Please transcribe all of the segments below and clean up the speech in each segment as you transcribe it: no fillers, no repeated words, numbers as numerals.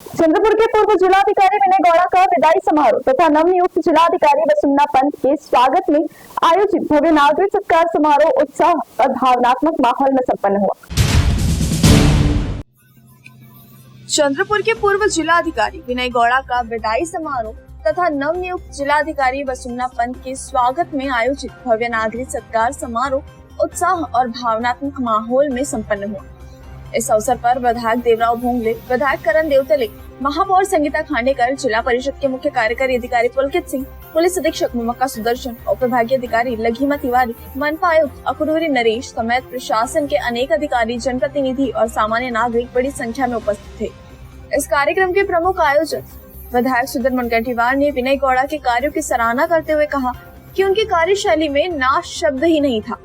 चंद्रपुर के पूर्व जिलाधिकारी विनय गौड़ा का विदाई समारोह तथा नवनियुक्त जिलाधिकारी वसुंधरा पंत के स्वागत में आयोजित भव्य नागरिक सत्कार समारोह उत्साह और भावनात्मक माहौल में संपन्न हुआ। चंद्रपुर के पूर्व जिलाधिकारी विनय गौड़ा का विदाई समारोह तथा नवनियुक्त जिलाधिकारी वसुंधरा पंत के स्वागत में आयोजित भव्य नागरिक सत्कार समारोह उत्साह और भावनात्मक माहौल में संपन्न हुआ। इस अवसर पर विधायक देवराव भोंगले, विधायक करण देवतले, महापौर संगीता खांडेकर, जिला परिषद के मुख्य कार्यकारी अधिकारी पुलकित सिंह, पुलिस अधीक्षक ममक्का सुदर्शन, उप विभागीय अधिकारी लघिमा तिवारी, मनपा आयुक्त अकुरूरी नरेश समेत प्रशासन के अनेक अधिकारी, जनप्रतिनिधि और सामान्य नागरिक बड़ी संख्या में उपस्थित थे। इस कार्यक्रम के प्रमुख आयोजक विधायक सुधीर मुनगंटीवार ने विनय गौड़ा के कार्यों की सराहना करते हुए कहा कि उनकी कार्यशैली में ना शब्द ही नहीं था।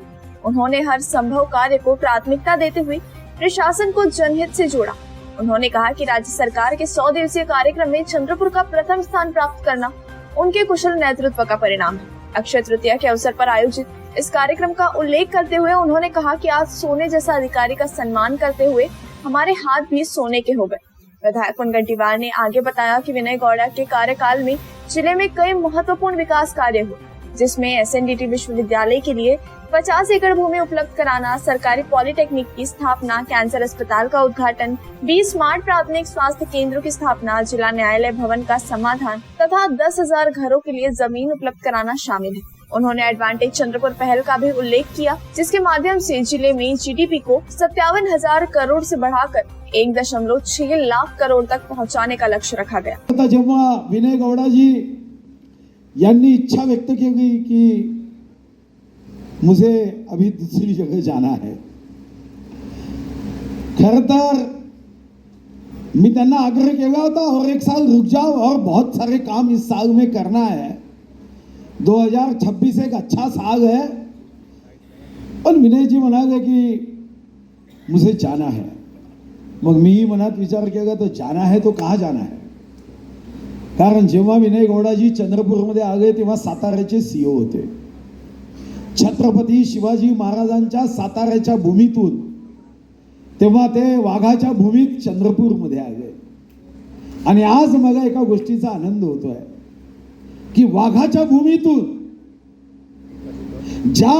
उन्होंने हर संभव कार्य को प्राथमिकता देते हुए प्रशासन को जनहित से जोड़ा। उन्होंने कहा कि राज्य सरकार के 100 दिवसीय कार्यक्रम में चंद्रपुर का प्रथम स्थान प्राप्त करना उनके कुशल नेतृत्व का परिणाम है। अक्षय तृतीया के अवसर पर आयोजित इस कार्यक्रम का उल्लेख करते हुए उन्होंने कहा कि आज सोने जैसा अधिकारी का सम्मान करते हुए हमारे हाथ भी सोने के हो गए। विधायक मुनगंटीवार ने आगे बताया कि विनय गौड़ा के कार्यकाल में जिले में कई महत्वपूर्ण विकास कार्य हुए, जिसमें एसएनडीटी विश्वविद्यालय के लिए 50 एकड़ भूमि उपलब्ध कराना, सरकारी पॉलिटेक्निक की स्थापना, कैंसर अस्पताल का उद्घाटन, 20 स्मार्ट प्राथमिक स्वास्थ्य केंद्रों की स्थापना, जिला न्यायालय भवन का समाधान तथा 10,000 घरों के लिए जमीन उपलब्ध कराना शामिल है। उन्होंने एडवांटेज चंद्रपुर पहल का भी उल्लेख किया, जिसके माध्यम से जिले में जीडीपी को 57,000 करोड़ से बढ़ाकर 1.6 लाख करोड़ तक पहुंचाने का लक्ष्य रखा गया। जेव्हा विनय गौडाजी यांनी इच्छा व्यक्त केली कि मुझे अभी दूसरी जगह जाना है, खर तर मी त्यांना आग्रह केला होता और एक साल रुक जाओ और बहुत सारे काम इस साल में करना है। 2026 एक अच्छा साल है। पण विनय जी म्हणाले कि मुझे जाना है। मग मी मनात विचार केला तो जाना है तो कहाँ जाना है, कारण जेव्हा विनय गौडाजी चंद्रपूरमध्ये आले तेव्हा साताऱ्याचे सीओ होते। छत्रपती शिवाजी महाराजांच्या साताऱ्याच्या भूमीतून तेव्हा ते वाघाच्या भूमीत चंद्रपूरमध्ये आले आणि आज मला एका गोष्टीचा आनंद होतोय की वाघाच्या भूमीतून ज्या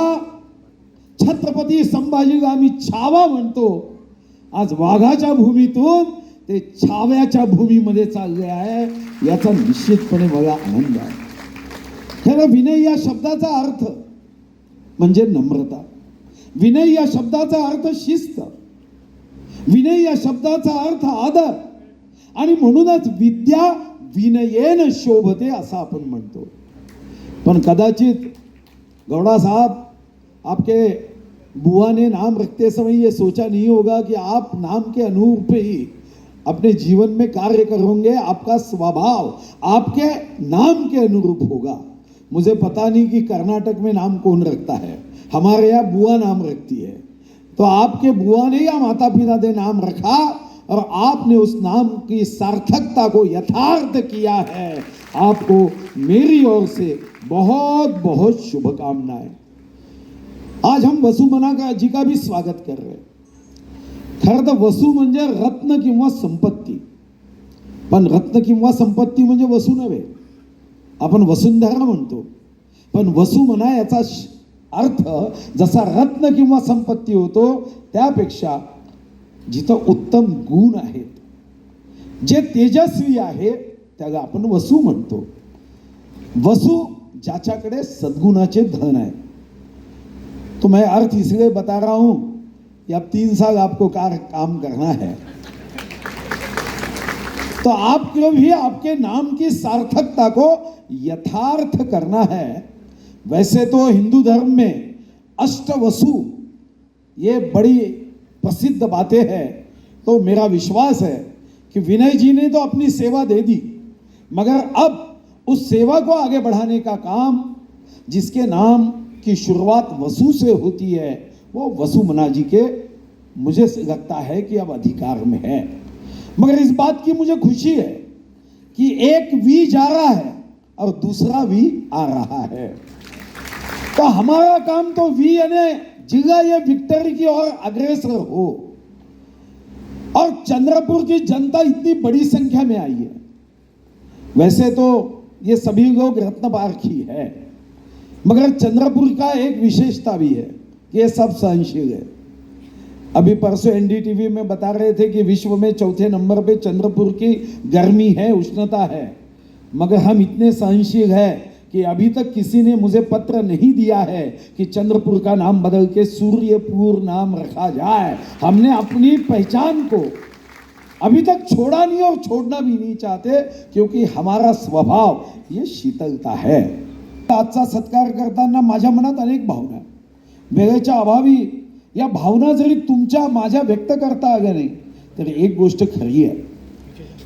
छत्रपती संभाजीला आम्ही छावा म्हणतो, आज वाघाच्या भूमीतून ते छाव्याच्या भूमीमध्ये चालले आहे, याचा निश्चितपणे मला आनंद आहे। खरं विनय या शब्दाचा अर्थ म्हणजे नम्रता, विनय या शब्दाचा अर्थ शिस्त, विनय या शब्दाचा अर्थ आदर आणि म्हणूनच विद्या विनयेन शोभते असं आपण म्हणतो। पण कदाचित गौड़ा साहब आपके बुआ ने नाम रखते समय ये सोचा नहीं होगा कि आप नाम के अनुरूप ही अपने जीवन में कार्य करोगे, आपका स्वभाव आपके नाम के अनुरूप होगा। मुझे पता नहीं कि कर्नाटक में नाम कौन रखता है, हमारे यहाँ बुआ नाम रखती है, तो आपके बुआ ने या माता पिता ने नाम रखा और आपने उस नाम की सार्थकता को यथार्थ किया है। आपको मेरी ओर से बहुत बहुत शुभकामनाएं। आज हम वसुमना जी का भी स्वागत कर रहे हैं। खरं तर वसु म्हणजे रत्न किंवा संपत्ती, पण रत्न किंवा संपत्ती म्हणजे वसु नव्हे, आपण वसुंधरा म्हणतो। पण वसुमना याचा अर्थ जसा रत्न किंवा संपत्ती होतो, त्यापेक्षा जिथं उत्तम गुण आहेत, जे तेजस्वी आहे, त्याला आपण वसु म्हणतो। वसु ज्याच्याकडे सद्गुणाचे धन है। तो मैं अर्थ इसलिए बता रहा हूं कि अब 3 साल आपको काम करना है, तो आपको भी आपके नाम की सार्थकता को यथार्थ करना है। वैसे तो हिंदू धर्म में अष्टवसु ये बड़ी प्रसिद्ध बातें हैं, तो मेरा विश्वास है कि विनय जी ने तो अपनी सेवा दे दी, मगर अब उस सेवा को आगे बढ़ाने का काम, जिसके नाम की शुरुआत वसु से होती है, वो वसुमना जी के मुझे लगता है कि अब अधिकार में है। मगर इस बात की मुझे खुशी है कि एक वी जा रहा है और दूसरा वी आ रहा है। तो हमारा काम तो वी यानी जिला ये विक्टरी की ओर अग्रसर हो। और चंद्रपुर की जनता इतनी बड़ी संख्या में आई है। वैसे तो ये सभी लोग रत्न पारखी है, मगर चंद्रपुर का एक विशेषता भी है कि ये सब सहनशील है। अभी परसों एनडीटीवी में बता रहे थे कि विश्व में चौथे नंबर पे चंद्रपुर की गर्मी है, उष्णता है, मगर हम इतने सहनशील है कि अभी तक किसी ने मुझे पत्र नहीं दिया है कि चंद्रपुर का नाम बदल के सूर्यपुर नाम रखा जाए। हमने अपनी पहचान को अभी तक छोड़ा नहीं और छोड़ना भी नहीं चाहते, क्योंकि हमारा स्वभाव ये शीतलता है। आजचा सत्कार करताना माझ्या मनात अनेक भावना, वेळेच्या अभावी या भावना जरी तुमच्या माझ्या व्यक्त करता आल्या नाही, तर एक गोष्ट खरी आहे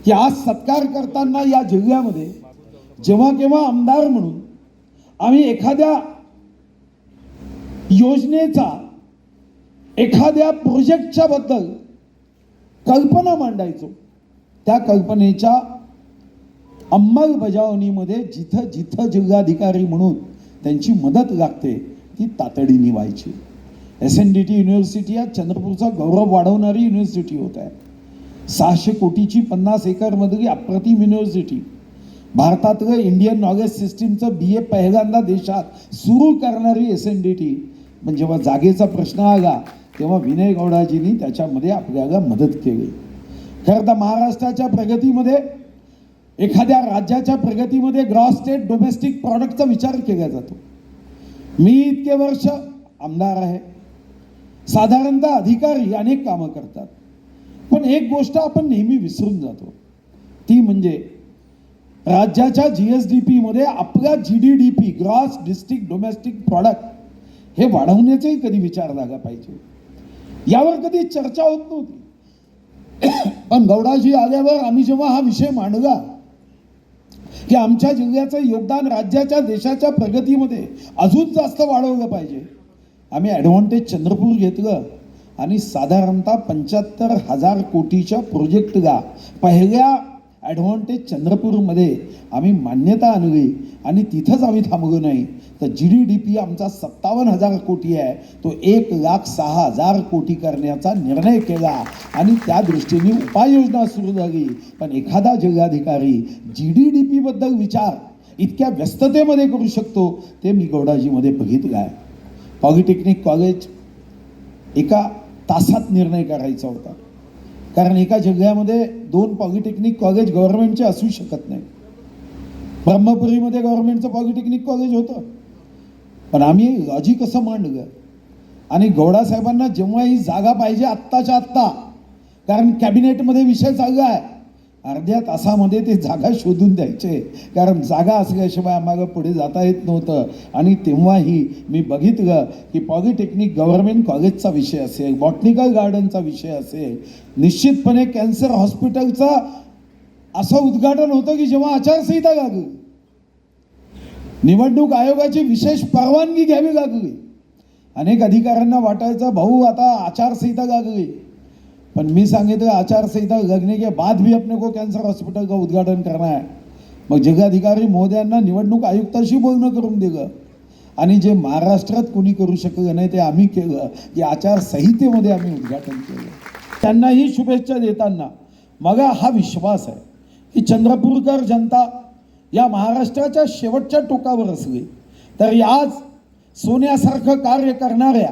की आज सत्कार करताना या जिल्ह्यामध्ये जेव्हा केव्हा आमदार म्हणून आम्ही एखाद्या योजनेचा, एखाद्या प्रोजेक्टच्या बद्दल कल्पना मांडायचो, त्या कल्पनेच्या अंमलबजावणीमध्ये जिथं जिथं जिल्हाधिकारी म्हणून त्यांची मदत लागते ती तातडीने व्हायची। SNDT युनिव्हर्सिटी या चंद्रपूरचा गौरव वाढवणारी युनिव्हर्सिटी होत आहे। 600 कोटीची 50 एकर मधली अप्रतिम युनिव्हर्सिटी, भारतातलं इंडियन नॉलेज सिस्टीमचं BA पहिल्यांदा देशात सुरू करणारी SNDT, पण जेव्हा जागेचा प्रश्न आला तेव्हा विनय गौडाजींनी त्याच्यामध्ये आपल्याला मदत केली। खरं तर महाराष्ट्राच्या प्रगतीमध्ये, एखाद्या राज्याच्या प्रगतीमध्ये ग्रॉस स्टेट डोमेस्टिक प्रॉडक्टचा विचार केला जातो। मी इतके वर्ष आमदार आहे, साधारणतः अधिकारी अनेक कामं करतात, पण एक गोष्ट आपण नेहमी विसरून जातो, ती म्हणजे राज्याच्या GSDP मध्ये आपला GDDP gross district domestic product हे वाढवण्याचाही कधी विचार झाला पाहिजे। यावर कधी चर्चा होत नव्हती, पण गौडाजी आल्यावर आम्ही जेव्हा हा विषय मांडला की आमच्या जिल्ह्याचं योगदान राज्याच्या देशाच्या प्रगतीमध्ये अजून जास्त वाढवलं पाहिजे, आम्ही ॲडव्हान्टेज चंद्रपूर घेतलं आणि साधारणतः 75,000 कोटीच्या प्रोजेक्टला पहिल्या ॲडव्हान्टेज चंद्रपूरमध्ये आम्ही मान्यता आणली आणि तिथंच आम्ही थांबलो नाही, तर GDDP आमचा 57,000 कोटी आहे, तो 1,06,000 कोटी करण्याचा निर्णय केला आणि त्या दृष्टीने उपाययोजना सुरू झाली। पण एखादा जिल्हाधिकारी GDDP बद्दल विचार इतक्या व्यस्ततेमध्ये करू शकतो ते मी गौडाजीमध्ये बघितलं आहे। पॉलिटेक्निक कॉलेज एका तासात निर्णय करायचा होता, कारण एका जिल्ह्यामध्ये 2 पॉलिटेक्निक कॉलेज गव्हर्नमेंटचे असू शकत नाही। ब्रह्मपुरीमध्ये गव्हर्नमेंटचं पॉलिटेक्निक कॉलेज होतं, पण आम्ही लॉजिक असं मांडलं आणि गौडा साहेबांना जेव्हा ही जागा पाहिजे आत्ताच्या आत्ता, कारण कॅबिनेटमध्ये विषय चालला आहे, अर्ध्या तासामध्ये ते जागा शोधून द्यायचे, कारण जागा असल्याशिवाय आम्हाला पुढे जाता येत नव्हतं। आणि तेव्हाही मी बघितलं की पॉलिटेक्निक गव्हर्नमेंट कॉलेजचा विषय असेल, बॉटनिकल गार्डनचा विषय असेल, निश्चितपणे कॅन्सर हॉस्पिटलचा असं उद्घाटन होतं की जेव्हा आचारसंहिता लागली, निवडणूक आयोगाची विशेष परवानगी घ्यावी लागली। अनेक अधिकाऱ्यांना वाटायचं भाऊ आता आचारसंहिता लागली, पण मी सांगितलं आचारसंहिता लगने के बाद भी अपने को कैंसर हॉस्पिटल का उद्घाटन करना है। मग जिल्हाधिकारी महोदयांना निवडणूक आयुक्ताशी बोलणं करून दिलं आणि जे महाराष्ट्रात कोणी करू शकलं नाही ते आम्ही केलं की आचारसंहितेमध्ये आम्ही उद्घाटन केलं। त्यांनाही शुभेच्छा देताना मला हा विश्वास आहे की चंद्रपूरकर जनता या महाराष्ट्राच्या शेवटच्या टोकावर असली तरी आज सोन्यासारखं कार्य करणाऱ्या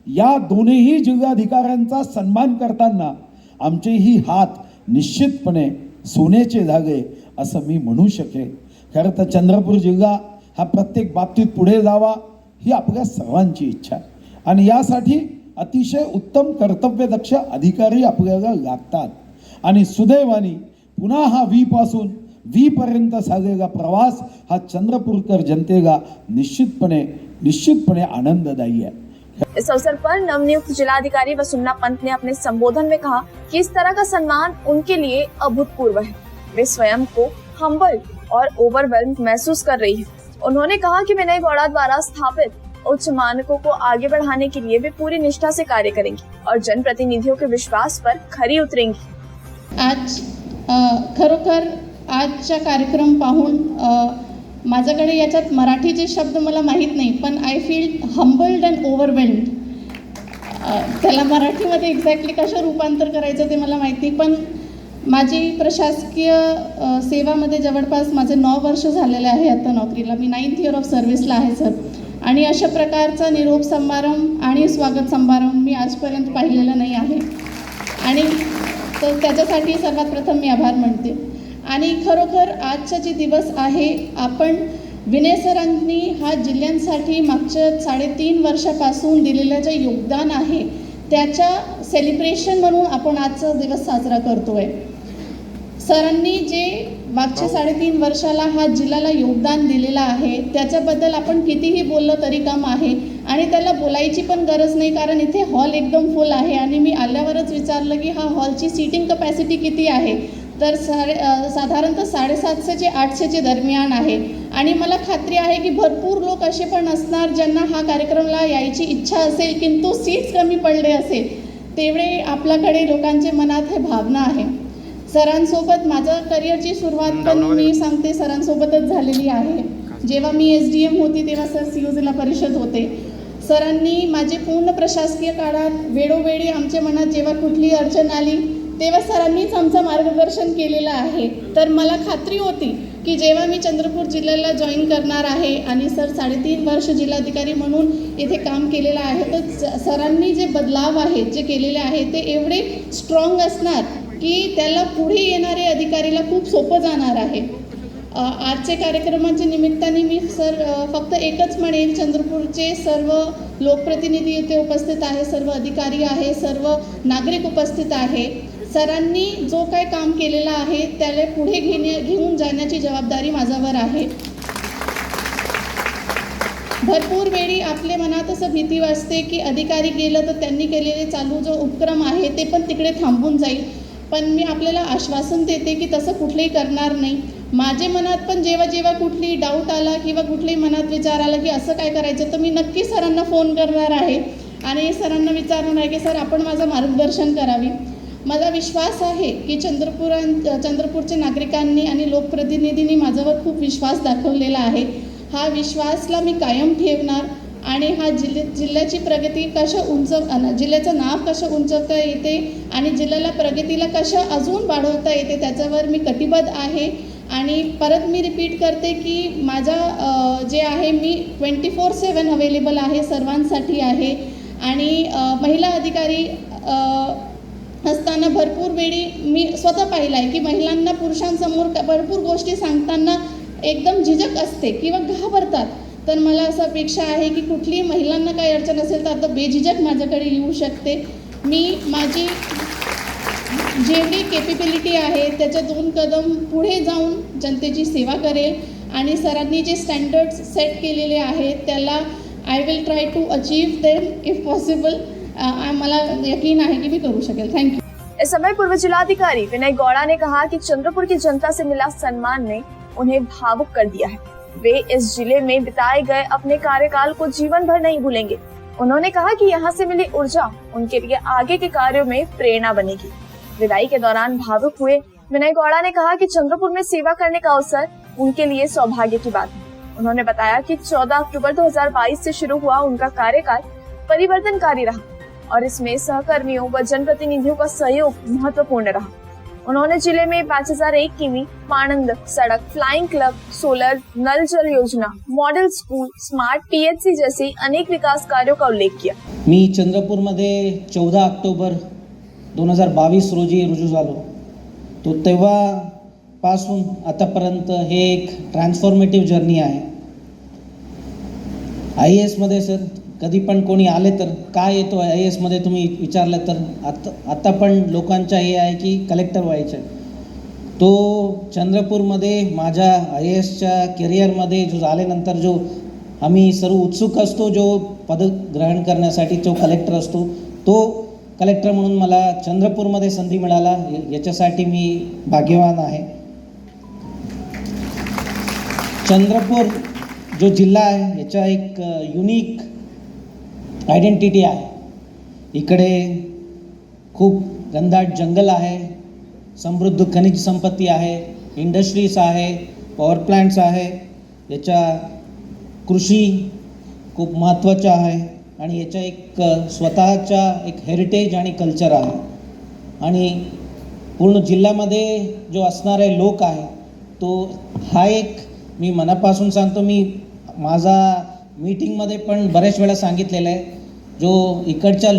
या दोन्ही जिल्हाधिकाऱ्यांचा सन्मान करताना आमचेही हात निश्चितपणे सोन्याचे झाले असं मी म्हणू शकेन। खरं तर चंद्रपूर जिल्हा हा प्रत्येक बाबतीत पुढे जावा ही आपल्या सर्वांची इच्छा आहे आणि यासाठी अतिशय उत्तम कर्तव्यदक्ष अधिकारी आपल्याला लागतात आणि सुदैवाने पुन्हा हा V पासून V पर्यंत झालेला प्रवास हा चंद्रपूरकर जनतेला निश्चितपणे आनंददायी है। इस अवसर पर नवनियुक्त जिलाधिकारी वसुन्ना पंत ने अपने संबोधन में कहा कि इस तरह का सम्मान उनके लिए अभूतपूर्व है। वे स्वयं को हम्बल और ओवरवेल्म्ड महसूस कर रही है। उन्होंने कहा कि विनय गौड़ा द्वारा स्थापित उच्च मानकों को आगे बढ़ाने के लिए वे पूरी निष्ठा से कार्य करेंगी और जनप्रतिनिधियों के विश्वास पर खरी उतरेंगी। आज खरोखर आजचा कार्यक्रम पाहून माझ्याकडे याच्यात मराठीचे शब्द मला माहीत नाही, पण आय फील हम्बल्ड अँड ओव्हरवेल्म्ड। त्याला मराठीमध्ये एक्झॅक्टली कसं रूपांतर करायचं ते मला माहिती नाही, पण माझी प्रशासकीय सेवामध्ये जवळपास माझे 9 वर्ष झालेले आहे आता नोकरीला. मी 9th इयर ऑफ सर्व्हिसला आहे सर. आणि अशा प्रकारचा निरोप समारंभ आणि स्वागत समारंभ मी आजपर्यंत पाहिलेला नाही आहे. आणि तर त्याच्यासाठी सर्वात प्रथम मी आभार मानते. आणि खरोखर आजचा जे दिवस आहे, आपण विनय सरांनी हा जिल्ह्यांसाठी मागच्या 3.5 वर्षापासून दिलेलं जे योगदान आहे त्याच्या सेलिब्रेशन म्हणून आपण आजचा दिवस साजरा करतो आहे. सरांनी जे मागच्या 3.5 वर्षाला हा जिल्ह्याला योगदान दिलेलं आहे त्याच्याबद्दल आपण कितीही बोललं तरी कम आहे. आणि त्याला बोलायची पण गरज नाही, कारण इथे हॉल एकदम फुल आहे. आणि मी आल्यावरच विचारलं की हा हॉलची सीटिंग कपॅसिटी किती आहे, तर साधारणतः 750 ते 800 दरम्यान आहे. आणि मला खात्री आहे की भरपूर लोक असे पण असणार ज्यांना हा कार्यक्रमाला यायची इच्छा असेल, किंतु सीट्स कमी पडले असेल. तेवढे आपल्याकडे लोकांच्या मनात हे भावना आहे. सरांसोबत माझं करिअरची सुरुवात पण मी सांगते सरांसोबतच झालेली आहे. जेव्हा मी SDM होती तेव्हा सर CO जिल्हा परिषद होते. सरांनी माझे पूर्ण प्रशासकीय काळात वेळोवेळी आमच्या मनात जेव्हा कुठली अडचण आली तेव्हा सरांनीच आमचं मार्गदर्शन केलेलं आहे. तर मला खात्री होती की जेव्हा मी चंद्रपूर जिल्ह्याला जॉईन करणार आहे आणि सर 3.5 वर्ष जिल्हाधिकारी म्हणून इथे काम केलेलं आहे, तर सरांनी जे बदलाव आहेत जे केलेले आहे ते एवढे स्ट्रॉंग असणार की त्याला पुढे येणारे अधिकारीला खूप सोपं जाणार आहे. आजच्या कार्यक्रमाच्या निमित्ताने मी सर फक्त एकच म्हणेन, चंद्रपूरचे सर्व लोकप्रतिनिधी इथे उपस्थित आहे, सर्व अधिकारी आहे, सर्व नागरिक उपस्थित आहे. सरांनी जो काय काम केलेलं आहे त्याला पुढे घेऊन जाण्याची जबाबदारी माझ्यावर आहे. भरपूर वेळी आपल्या मनात असं भीती वाटते की अधिकारी गेलं तर त्यांनी केलेले चालू जो उपक्रम आहे ते पण तिकडे थांबून जाईल. पण मी आपल्याला आश्वासन देते की तसं कुठलंही करणार नाही. माझे मनात पण जेव्हा कुठली डाऊट आला किंवा कुठल्याही मनात विचार आला की असं काय करायचं, तर मी नक्की सरांना फोन करणार आहे आणि सरांना विचारणार आहे की सर आपण माझं मार्गदर्शन करावी. माझा विश्वास आहे की चंद्रपूरच्या नागरिकांनी आणि लोकप्रतिनिधींनी माझ्यावर खूप विश्वास दाखवलेला आहे. हा विश्वासला मी कायम ठेवणार आणि हा जिल्ह्याची प्रगती जिल्ह्याचं नाव कसं उंचवता येते आणि जिल्ह्याला प्रगतीला कसं अजून वाढवता येते त्याच्यावर मी कटिबद्ध आहे. आणि परत मी रिपीट करते की माझा जे आहे मी 24/7 अवेलेबल आहे, सर्वांसाठी आहे. आणि महिला अधिकारी असताना भरपूर वेळी मी स्वतः पाहिलं आहे की महिलांना पुरुषांसमोर भरपूर गोष्टी सांगताना एकदम झिजक असते किंवा घाबरतात. तर मला असं अपेक्षा आहे की कुठलीही महिलांना काही अडचण असेल तर आता बेझिजक माझ्याकडे येऊ शकते. मी माझी जेवढी केपेबिलिटी आहे त्याच्या 2 कदम पुढे जाऊन जनतेची सेवा करेल. आणि सरांनी जे स्टँडर्ड्स सेट केलेले आहेत त्याला I will try to achieve them if possible. मला यकीन है कि मैं करूँ शकेल. Thank you. इस समय पूर्व जिलाधिकारी विनय गौड़ा ने कहा कि चंद्रपुर की जनता से मिला सम्मान ने उन्हें भावुक कर दिया है. वे इस जिले में बिताए गए अपने कार्यकाल को जीवन भर नहीं भूलेंगे. उन्होंने कहा कि यहाँ से मिली ऊर्जा उनके लिए आगे के कार्यों में प्रेरणा बनेगी. विदाई के दौरान भावुक हुए विनय गौड़ा ने कहा कि चंद्रपुर में सेवा करने का अवसर उनके लिए सौभाग्य की बात है. उन्होंने बताया कि 14 अक्टूबर 2022 से शुरू हुआ उनका कार्यकाल परिवर्तनकारी रहा और इसमें सहकर्मियों व जनप्रतिनिधियों का सहयोग महत्वपूर्ण रहा. उन्होंने जिले में 5001 किमी पाणंद सड़क, फ्लाइंग क्लब, सोलर, नल जल योजना, मॉडल स्कूल, स्मार्ट PHC जैसे अनेक विकास कार्यों का उल्लेख किया. मी चंद्रपूरमध्ये 14 ऑक्टोबर 2022 रोजी रुजू झालो. तो तेव्हापासून आतापर्यंत हे एक ट्रान्सफॉर्मेटिव्ह जर्नी आहे. IAS मध्ये सर कधी पण कोणी आले तर काय येतो IAS मध्ये तुम्ही विचारलं तर आता पण लोकांचा हे आहे की कलेक्टर व्हायचं. तो चंद्रपूरमध्ये माझ्या IASच्या करिअरमध्ये जो झाल्यानंतर जो आम्ही सर्व उत्सुक असतो जो पद ग्रहण करण्यासाठी जो कलेक्टर असतो तो कलेक्टर म्हणून मला चंद्रपूरमध्ये संधी मिळाला याच्यासाठी मी भाग्यवान आहे. चंद्रपूर जो जिल्हा आहे याचा एक युनिक आयडेंटिटी आहे. इकडे खूप घनदाट जंगल आहे, समृद्ध खनिज संपत्ती आहे, इंडस्ट्रीज आहे, पॉवर प्लांट्स आहे. याच्या कृषी खूप महत्त्वाचा आहे आणि याच्या एक स्वतःच्या एक हेरिटेज आणि कल्चर आहे. आणि पूर्ण जिल्ह्यामध्ये जो असणारे लोक आहे तो हा एक मी मनापासून सांगतो, मी माझा मीटिंगमध्ये पण बरेच वेळा सांगितलेलं आहे, जो इकडच्या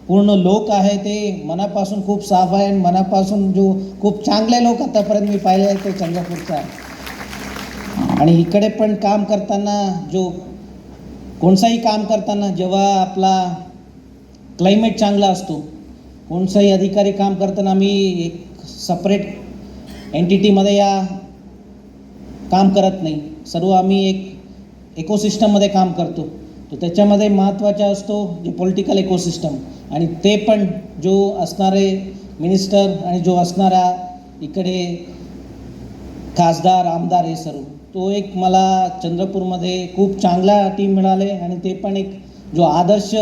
पूर्ण लोक आहे ते मनापासून खूप साफ आहे आणि मनापासून जो खूप चांगले लोक आतापर्यंत मी पाहिले आहे ते चंद्रपूरचं आहे. आणि इकडे पण काम करताना कोणताही काम करताना जेव्हा आपला क्लायमेट चांगला असतो, कोणताही अधिकारी काम करताना आम्ही एक सपरेट एंटिटीमध्ये या काम करत नाही, सर्व आम्ही एक इकोसिस्टममध्ये काम करतो. तर त्याच्यामध्ये महत्त्वाचा असतो जे पॉलिटिकल इकोसिस्टम, आणि ते पण जो असणारे मिनिस्टर आणि जो असणारा इकडे खासदार आमदार हे सर्व, तो एक मला चंद्रपूरमध्ये खूप चांगला टीम मिळाले. आणि ते पण एक जो आदर्श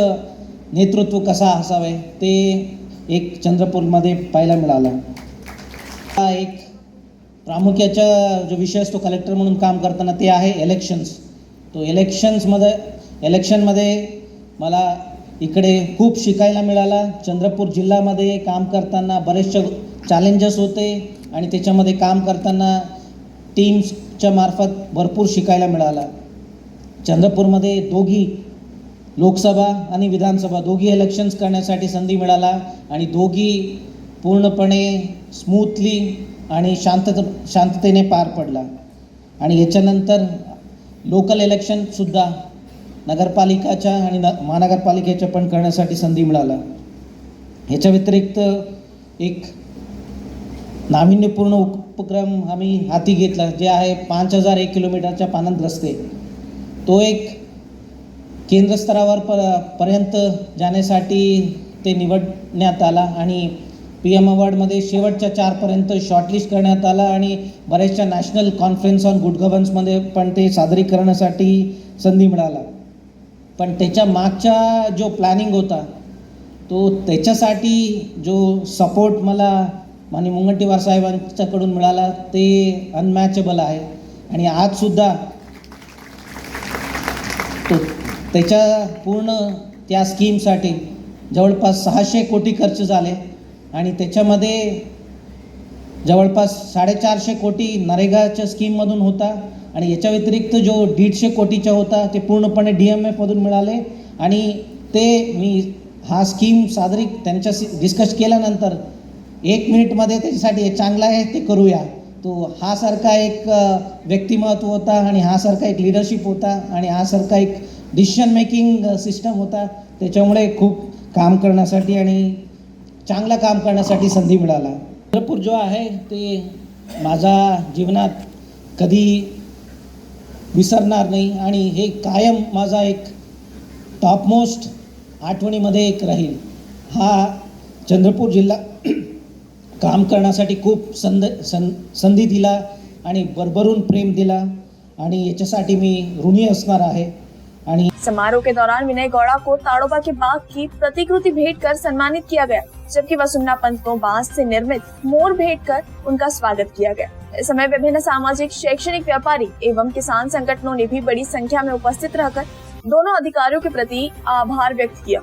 नेतृत्व कसा असावे ते एक चंद्रपूरमध्ये पाहायला मिळाला. हा एक प्रामुख्याचा जो विषय असतो कलेक्टर म्हणून काम करताना ते आहे इलेक्शन्स. तो इलेक्शनमध्ये मला इकडे खूप शिकायला मिळाला. चंद्रपूर जिल्ह्यामध्ये काम करताना बरेचसे चॅलेंजेस होते आणि त्याच्यामध्ये काम करताना टीम्सच्या मार्फत भरपूर शिकायला मिळाला. चंद्रपूरमध्ये दोघी लोकसभा आणि विधानसभा दोघी इलेक्शन्स करण्यासाठी संधी मिळाला आणि दोघी पूर्णपणे स्मूथली आणि शांततेने पार पडला. आणि याच्यानंतर लोकल इलेक्शनसुद्धा नगरपालिकाच्या आणि महानगरपालिकेच्या पण करण्यासाठी संधी मिळाला. ह्याच्या व्यतिरिक्त एक नाविन्यपूर्ण उपक्रम आम्ही हाती घेतला, जे आहे 5001 किलोमीटरच्या पानंद रस्ते. तो एक केंद्र स्तरावर पर्यंत जाण्यासाठी ते निवडण्यात आला आणि PM अवॉर्डमध्ये शेवटच्या 4पर्यंत शॉर्टलिस्ट करण्यात आला आणि बऱ्याचशा नॅशनल कॉन्फरन्स ऑन गुड गव्हर्नन्समध्ये पण ते सादरीकरणासाठी संधी मिळाला. पण त्याच्या मागचा जो प्लॅनिंग होता तो त्याच्यासाठी जो सपोर्ट मला माननीय मुनगंटीवार साहेबांच्याकडून मिळाला ते अनमॅचेबल आहे. आणि आजसुद्धा तो त्याच्या पूर्ण त्या स्कीमसाठी जवळपास 600 कोटी खर्च झाले आणि त्याच्यामध्ये जवळपास 450 कोटी नरेगाच्या स्कीममधून होता आणि याच्या व्यतिरिक्त जो 150 कोटीचा होता ते पूर्णपणे DMFमधून मिळाले. आणि ते मी हा स्कीम त्यांच्याशी डिस्कस केल्यानंतर 1 मिनिटमध्ये त्याच्यासाठी हे चांगलं आहे ते करूया. तो हा सारखा एक व्यक्तिमत्व होता आणि हा सारखा एक लिडरशिप होता आणि हा सारखा एक डिसिशन मेकिंग सिस्टम होता. त्याच्यामुळे खूप काम करण्यासाठी आणि चांगलं काम करण्यासाठी संधी मिळाला. चंद्रपूर जो आहे ते माझ्या जीवनात कधी विसरणार नाही आणि हे कायम माझा एक टॉपमोस्ट आठवणीमध्ये एक राहील. हा चंद्रपूर जिल्हा काम करण्यासाठी खूप संधी दिला आणि भरभरून प्रेम दिला आणि याच्यासाठी मी ऋणी असणार आहे. आणि समारोह के दौरान विनय गौड़ा को ताड़ोबा के बाग की प्रतिकृति भेंट कर सम्मानित किया गया, जबकि वसुन्ना पंत को बांस से निर्मित मोर भेंट कर उनका स्वागत किया गया. इस समय विभिन्न सामाजिक, शैक्षणिक, व्यापारी एवं किसान संगठनों ने भी बड़ी संख्या में उपस्थित रहकर दोनों अधिकारियों के प्रति आभार व्यक्त किया.